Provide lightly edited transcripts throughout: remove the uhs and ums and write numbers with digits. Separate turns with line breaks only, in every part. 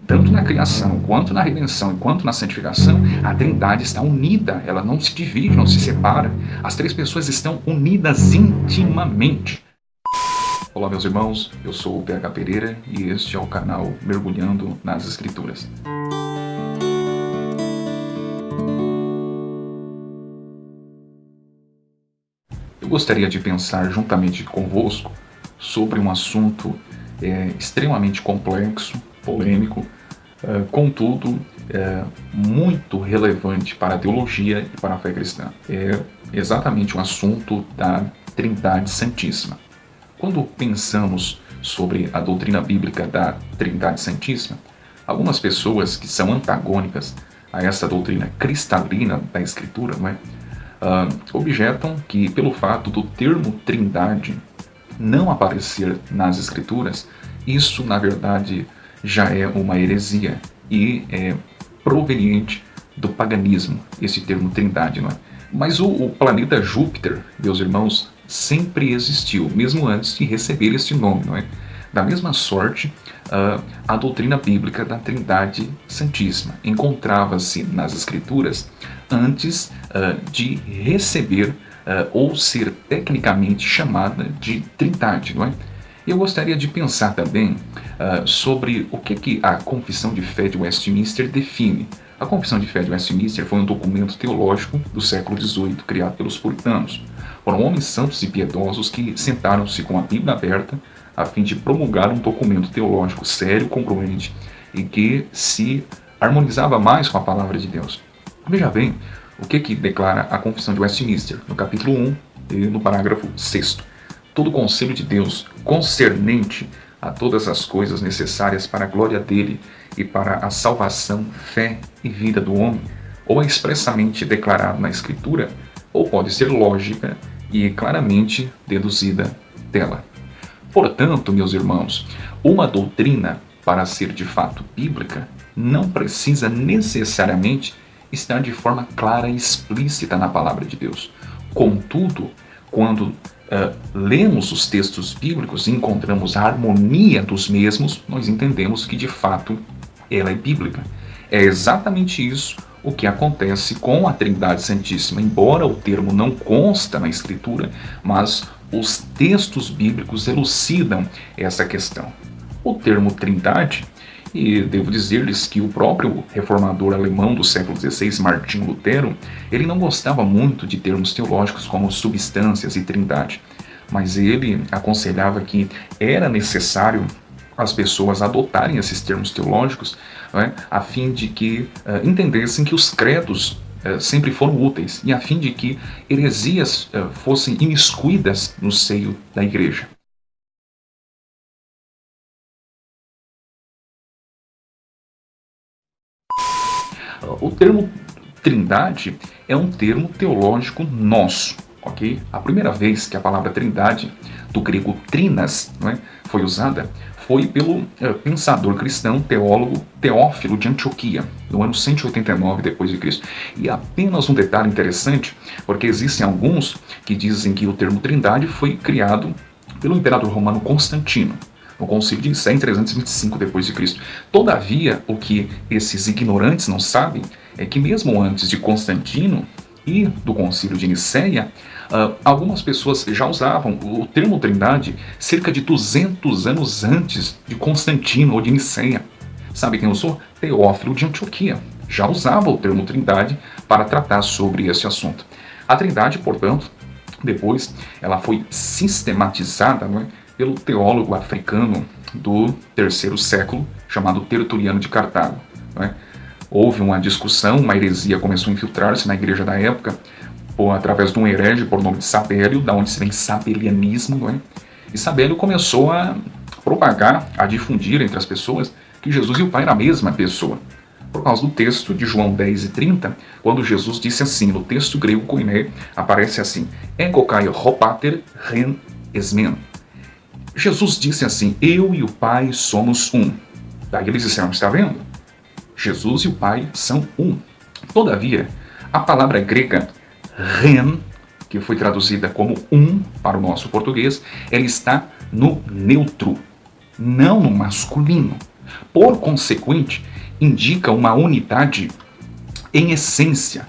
tanto na criação, quanto na redenção, quanto na santificação, a Trindade está unida, ela não se divide, não se separa. As três pessoas estão unidas intimamente. Olá, meus irmãos, eu sou o PH Pereira e este é o canal Mergulhando nas Escrituras. Eu gostaria de pensar juntamente convosco sobre um assunto extremamente complexo, polêmico, contudo muito relevante para a teologia e para a fé cristã. É exatamente o assunto da Trindade Santíssima. Quando pensamos sobre a doutrina bíblica da Trindade Santíssima, algumas pessoas que são antagônicas a essa doutrina cristalina da Escritura, objetam que pelo fato do termo Trindade não aparecer nas Escrituras, isso na verdade já é uma heresia e é proveniente do paganismo, esse termo Trindade, não é? Mas o planeta Júpiter, meus irmãos, sempre existiu, mesmo antes de receber este nome, não é? Da mesma sorte, a doutrina bíblica da Trindade Santíssima encontrava-se nas Escrituras antes de receber ou ser tecnicamente chamada de Trindade, não é? Eu gostaria de pensar também sobre o que a Confissão de Fé de Westminster define. A Confissão de Fé de Westminster foi um documento teológico do século XVIII, criado pelos puritanos. Foram homens santos e piedosos que sentaram-se com a Bíblia aberta a fim de promulgar um documento teológico sério, congruente e que se harmonizava mais com a palavra de Deus. Veja bem o que declara a Confissão de Westminster, no capítulo 1 e no parágrafo 6º. Todo o conselho de Deus concernente a todas as coisas necessárias para a glória dele e para a salvação, fé e vida do homem, ou é expressamente declarado na Escritura, ou pode ser lógica e claramente deduzida dela. Portanto, meus irmãos, uma doutrina, para ser de fato bíblica, não precisa necessariamente estar de forma clara e explícita na palavra de Deus. Contudo, quando lemos os textos bíblicos e encontramos a harmonia dos mesmos, nós entendemos que de fato ela é bíblica. É exatamente isso o que acontece com a Trindade Santíssima, embora o termo não consta na Escritura, mas os textos bíblicos elucidam essa questão. O termo Trindade, e devo dizer-lhes que o próprio reformador alemão do século XVI, Martinho Lutero, ele não gostava muito de termos teológicos como substâncias e trindade, mas ele aconselhava que era necessário as pessoas adotarem esses termos teológicos, a fim de que entendessem que os credos sempre foram úteis e a fim de que heresias fossem imiscuídas no seio da igreja. O termo Trindade é um termo teológico nosso, ok? A primeira vez que a palavra Trindade, do grego trinas, foi usada, foi pelo pensador cristão, teólogo Teófilo de Antioquia, no ano 189 d.C. E apenas um detalhe interessante, porque existem alguns que dizem que o termo Trindade foi criado pelo imperador romano Constantino, no Concílio de Nicéia em 325 d.C. Todavia, o que esses ignorantes não sabem é que mesmo antes de Constantino e do Concílio de Nicéia, algumas pessoas já usavam o termo Trindade cerca de 200 anos antes de Constantino ou de Nicéia. Sabe quem usou? Teófilo de Antioquia. Já usava o termo Trindade para tratar sobre esse assunto. A Trindade, portanto, depois ela foi sistematizada, pelo teólogo africano do terceiro século, chamado Tertuliano de Cartago. Houve uma discussão, uma heresia começou a infiltrar-se na igreja da época, através de um herege por nome de Sabélio, da onde se vem sabelianismo, E Sabélio começou a propagar, a difundir entre as pessoas que Jesus e o Pai eram a mesma pessoa. Por causa do texto de João 10:30, quando Jesus disse assim, no texto grego koiné, aparece assim, ego kai hopater ren esmen. Jesus disse assim, eu e o Pai somos um. Daí eles disseram, está vendo? Jesus e o Pai são um. Todavia, a palavra grega ren, que foi traduzida como um para o nosso português, ela está no neutro, não no masculino. Por consequente, indica uma unidade em essência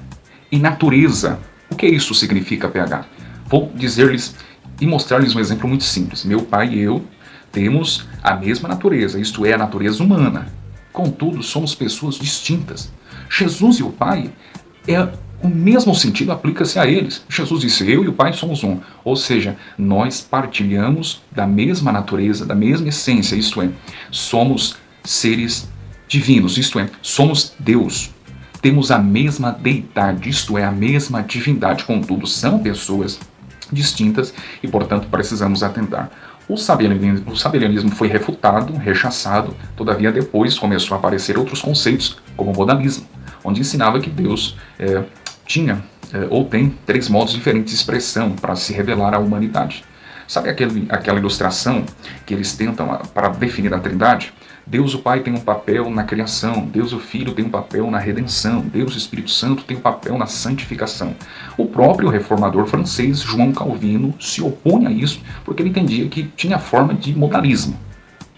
e natureza. O que isso significa, PH? Vou dizer-lhes e mostrar-lhes um exemplo muito simples. Meu pai e eu temos a mesma natureza, isto é, a natureza humana. Contudo, somos pessoas distintas. Jesus e o Pai, o mesmo sentido aplica-se a eles. Jesus disse, eu e o Pai somos um. Ou seja, nós partilhamos da mesma natureza, da mesma essência, isto é, somos seres divinos, isto é, somos Deus. Temos a mesma deidade, isto é, a mesma divindade. Contudo, são pessoas distintas e, portanto, precisamos atentar. O sabelianismo foi refutado, rechaçado, todavia depois começou a aparecer outros conceitos, como o modalismo, onde ensinava que Deus tinha ou tem 3 modos diferentes de expressão para se revelar à humanidade. Sabe aquela ilustração que eles tentam para definir a Trindade? Deus o Pai tem um papel na criação, Deus o Filho tem um papel na redenção, Deus o Espírito Santo tem um papel na santificação. O próprio reformador francês, João Calvino, se opõe a isso porque ele entendia que tinha forma de modalismo.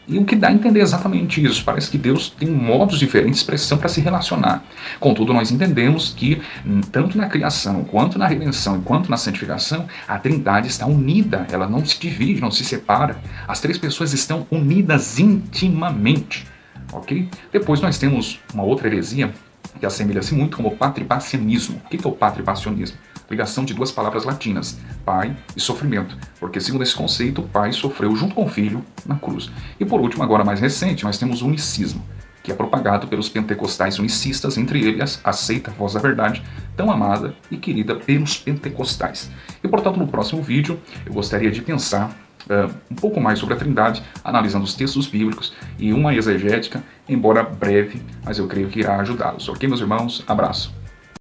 E o que dá a entender exatamente isso. Parece que Deus tem modos diferentes de expressão para se relacionar. Contudo, nós entendemos que, tanto na criação, quanto na redenção, quanto na santificação, a Trindade está unida. Ela não se divide, não se separa. As 3 pessoas estão unidas intimamente. Ok? Depois nós temos uma outra heresia que assemelha-se muito como o patripassianismo. O que é o patripassianismo? Ligação de 2 palavras latinas, pai e sofrimento, porque segundo esse conceito, o pai sofreu junto com o filho na cruz. E por último, agora mais recente, nós temos o unicismo, que é propagado pelos pentecostais unicistas, entre eles a seita Voz da Verdade, tão amada e querida pelos pentecostais. E portanto, no próximo vídeo, eu gostaria de pensar um pouco mais sobre a Trindade, analisando os textos bíblicos e uma exegética, embora breve, mas eu creio que irá ajudá-los. Ok, meus irmãos? Abraço.